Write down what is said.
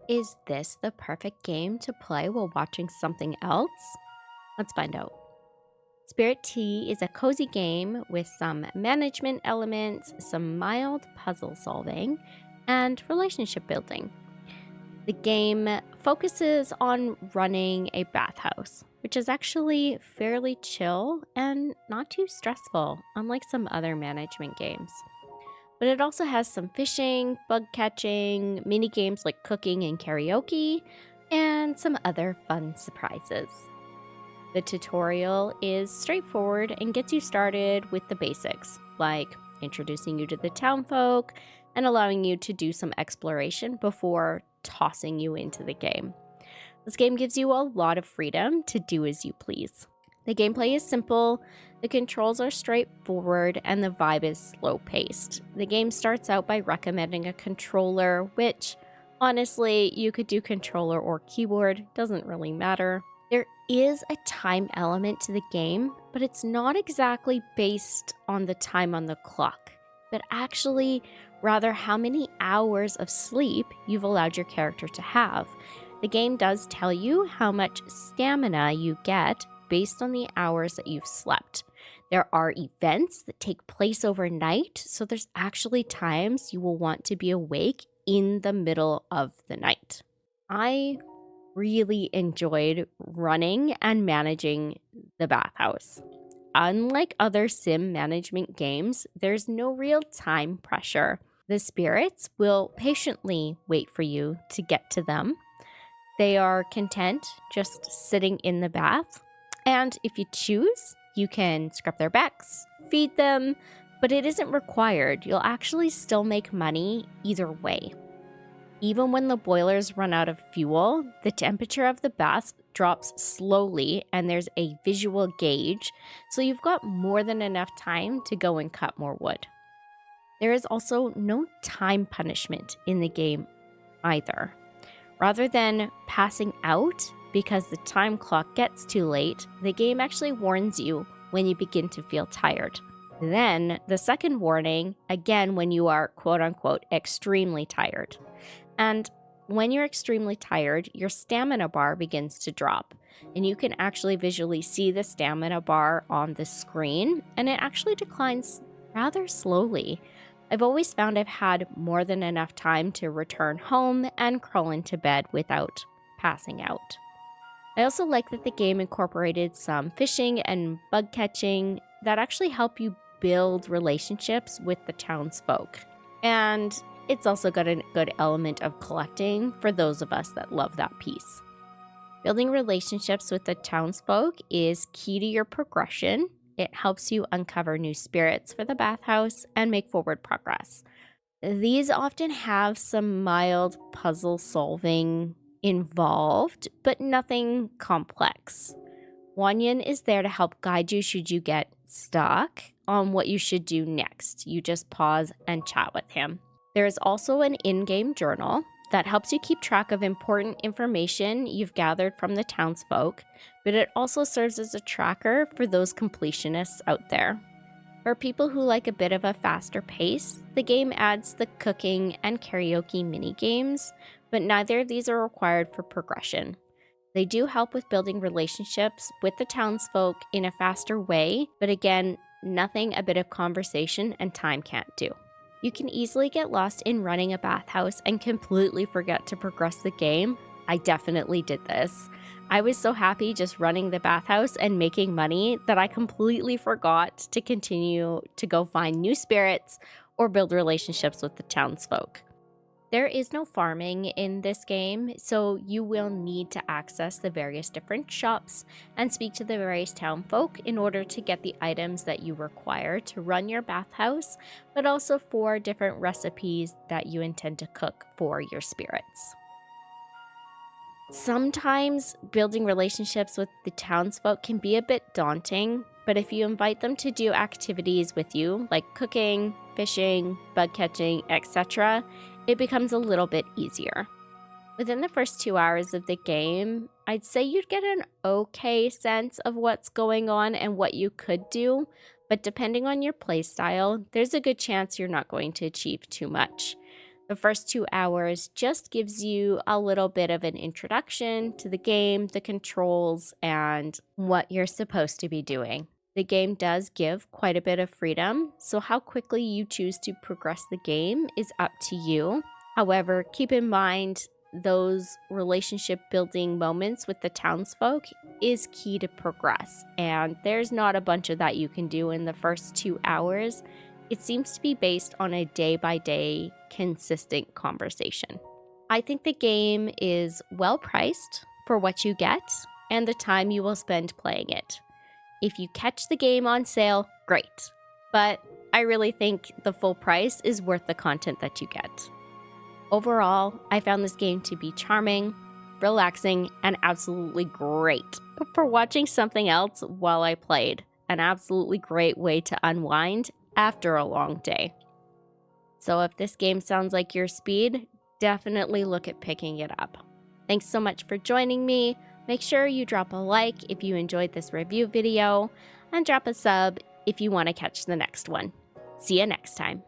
Is this the perfect game to play while watching something else? Let's find out. Spirit Tea is a cozy game with some management elements, some mild puzzle solving, and relationship building. The game focuses on running a bathhouse, which is actually fairly chill and not too stressful, unlike some other management games. But it also has some fishing, bug catching, mini games like cooking and karaoke, and some other fun surprises. The tutorial is straightforward and gets you started with the basics, like introducing you to the townfolk and allowing you to do some exploration before tossing you into the game. This game gives you a lot of freedom to do as you please. The gameplay is simple, the controls are straightforward, and the vibe is slow paced. The game starts out by recommending a controller, which honestly, you could do controller or keyboard, doesn't really matter. There is a time element to the game, but it's not exactly based on the time on the clock, but actually rather how many hours of sleep you've allowed your character to have. The game does tell you how much stamina you get based on the hours that you've slept. There are events that take place overnight, so there's actually times you will want to be awake in the middle of the night. I really enjoyed running and managing the bathhouse. Unlike other sim management games, there's no real time pressure. The spirits will patiently wait for you to get to them. They are content just sitting in the bath. And if you choose, you can scrub their backs, feed them, but it isn't required. You'll actually still make money either way. Even when the boilers run out of fuel, the temperature of the bath drops slowly and there's a visual gauge, so you've got more than enough time to go and cut more wood. There is also no time punishment in the game either. Rather than passing out because the time clock gets too late, the game actually warns you when you begin to feel tired. Then, the second warning, again, when you are quote unquote extremely tired. And when you're extremely tired, your stamina bar begins to drop. And you can actually visually see the stamina bar on the screen, and it actually declines rather slowly. I've always found I've had more than enough time to return home and crawl into bed without passing out. I also like that the game incorporated some fishing and bug catching that actually help you build relationships with the townsfolk. And it's also got a good element of collecting for those of us that love that piece. Building relationships with the townsfolk is key to your progression. It helps you uncover new spirits for the bathhouse and make forward progress. These often have some mild puzzle solving involved, but nothing complex. Wanyan is there to help guide you should you get stuck on what you should do next. You just pause and chat with him. There is also an in-game journal that helps you keep track of important information you've gathered from the townsfolk, but it also serves as a tracker for those completionists out there. For people who like a bit of a faster pace, the game adds the cooking and karaoke mini games, but neither of these are required for progression. They do help with building relationships with the townsfolk in a faster way, but again, nothing a bit of conversation and time can't do. You can easily get lost in running a bathhouse and completely forget to progress the game. I definitely did this. I was so happy just running the bathhouse and making money that I completely forgot to continue to go find new spirits or build relationships with the townsfolk. There is no farming in this game, so you will need to access the various different shops and speak to the various townfolk in order to get the items that you require to run your bathhouse, but also for different recipes that you intend to cook for your spirits. Sometimes building relationships with the townsfolk can be a bit daunting, but if you invite them to do activities with you, like cooking, fishing, bug catching, etc., it becomes a little bit easier. Within the first 2 hours of the game, I'd say you'd get an okay sense of what's going on and what you could do, but depending on your playstyle, there's a good chance you're not going to achieve too much. The first 2 hours just gives you a little bit of an introduction to the game, the controls, and what you're supposed to be doing. The game does give quite a bit of freedom, so how quickly you choose to progress the game is up to you. However, keep in mind those relationship building moments with the townsfolk is key to progress, and there's not a bunch of that you can do in the first 2 hours. It seems to be based on a day by day consistent conversation. I think the game is well priced for what you get and the time you will spend playing it. If you catch the game on sale, great. But I really think the full price is worth the content that you get. Overall, I found this game to be charming, relaxing, and absolutely great for watching something else while I played. An absolutely great way to unwind after a long day. So if this game sounds like your speed, definitely look at picking it up. Thanks so much for joining me. Make sure you drop a like if you enjoyed this review video, and drop a sub if you want to catch the next one. See you next time.